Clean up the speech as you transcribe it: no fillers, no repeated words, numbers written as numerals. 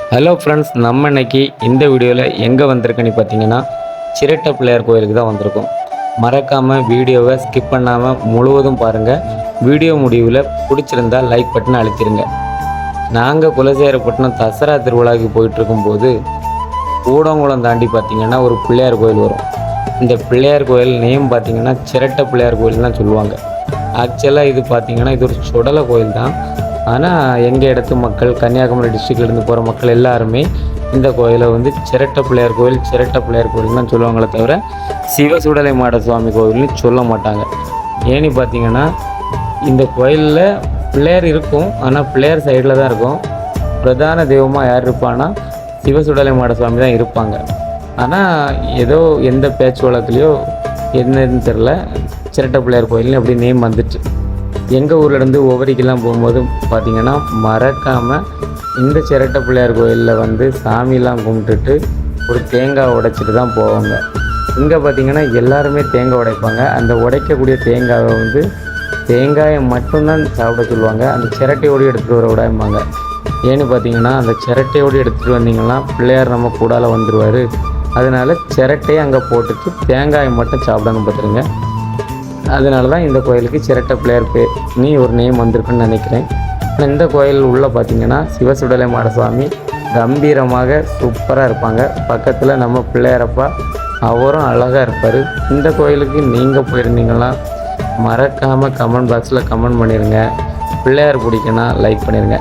Hello friends, நம்ம இன்னைக்கு இந்த வீடியோவில் எங்கே வந்திருக்குன்னு பார்த்தீங்கன்னா சிரட்டை பிள்ளையார் கோயிலுக்கு தான் வந்திருக்கோம். மறக்காமல் வீடியோவை ஸ்கிப் பண்ணாமல் முழுவதும் பாருங்கள். வீடியோ முடிவில் பிடிச்சிருந்தால் லைக் பட்டன் அழுத்திடுங்க. நாங்கள் குலசேகரப்பட்டினம் தசரா திருவிழாவுக்கு போயிட்டுருக்கும்போது கூடங்குளம் தாண்டி பார்த்திங்கன்னா ஒரு பிள்ளையார் கோயில் வரும். இந்த பிள்ளையார் கோயில் நேம் பார்த்திங்கன்னா சிரட்டை பிள்ளையார் கோயில் தான் சொல்லுவாங்க. ஆக்சுவலாக இது பார்த்திங்கன்னா இது ஒரு சுடலை கோயில் தான். ஆனால் எங்கள் இடத்து மக்கள், கன்னியாகுமரி டிஸ்ட்ரிக்ட்லேருந்து போகிற மக்கள் எல்லாருமே இந்த கோயிலை வந்து சிரட்டை பிள்ளையார் கோயில் தான் சொல்லுவாங்களே தவிர சிவசுடலை மாட சுவாமி கோயில்னு சொல்ல மாட்டாங்க. ஏன்னு பார்த்தீங்கன்னா இந்த கோயிலில் பிள்ளையார் இருக்கும், ஆனால் பிள்ளையார் சைடில் தான் இருக்கும். பிரதான தெய்வமாக யார் இருப்பான்னா சிவசுடலை மாட சுவாமி தான் இருப்பாங்க. ஆனால் ஏதோ எந்த பேச்சு வழக்குலையோ என்னன்னு தெரில, சிரட்டை பிள்ளையார் கோயில்னு அப்படி நேம் வந்துச்சு. எங்கள் ஊர்லேருந்து ஒவ்வொருக்கெல்லாம் போகும்போது பார்த்திங்கன்னா மறக்காமல் இந்த சிரட்டை பிள்ளையார் கோயிலில் வந்து சாமிலாம் கும்பிட்டுட்டு ஒரு தேங்காய் உடைச்சிட்டு தான் போவாங்க. இங்கே பார்த்திங்கன்னா எல்லாருமே தேங்காய் உடைப்பாங்க. அந்த உடைக்கக்கூடிய தேங்காயை வந்து தேங்காயை மட்டும்தான் சாப்பிட சொல்லுவாங்க. அந்த சிரட்டையோடு எடுத்துகிட்டு வர விடாமாங்க. ஏன்னு பார்த்திங்கன்னா அந்த சிரட்டையோடு எடுத்துகிட்டு வந்தீங்கன்னா பிள்ளையார் நம்ம கூடால வந்துடுவார். அதனால் சிரட்டையை அங்கே போட்டுட்டு தேங்காயை மட்டும் சாப்பிடணும் பார்த்துருங்க. அதனால தான் இந்த கோயிலுக்கு சிரட்டை பிள்ளையார் நீ ஒரு நேம் வந்திருக்குன்னு நினைக்கிறேன். ஆனால் இந்த கோயில் உள்ளே பார்த்திங்கன்னா சிவசுடலை மாட சுவாமி கம்பீரமாக சூப்பராக இருப்பாங்க. பக்கத்தில் நம்ம பிள்ளையாரப்பா அவரும் அழகாக இருப்பார். இந்த கோயிலுக்கு நீங்கள் போயிருந்தீங்கன்னா மறக்காமல் கமெண்ட் பாக்ஸில் கமெண்ட் பண்ணிடுங்க. பிள்ளையார் பிடிக்குன்னா லைக் பண்ணிடுங்க.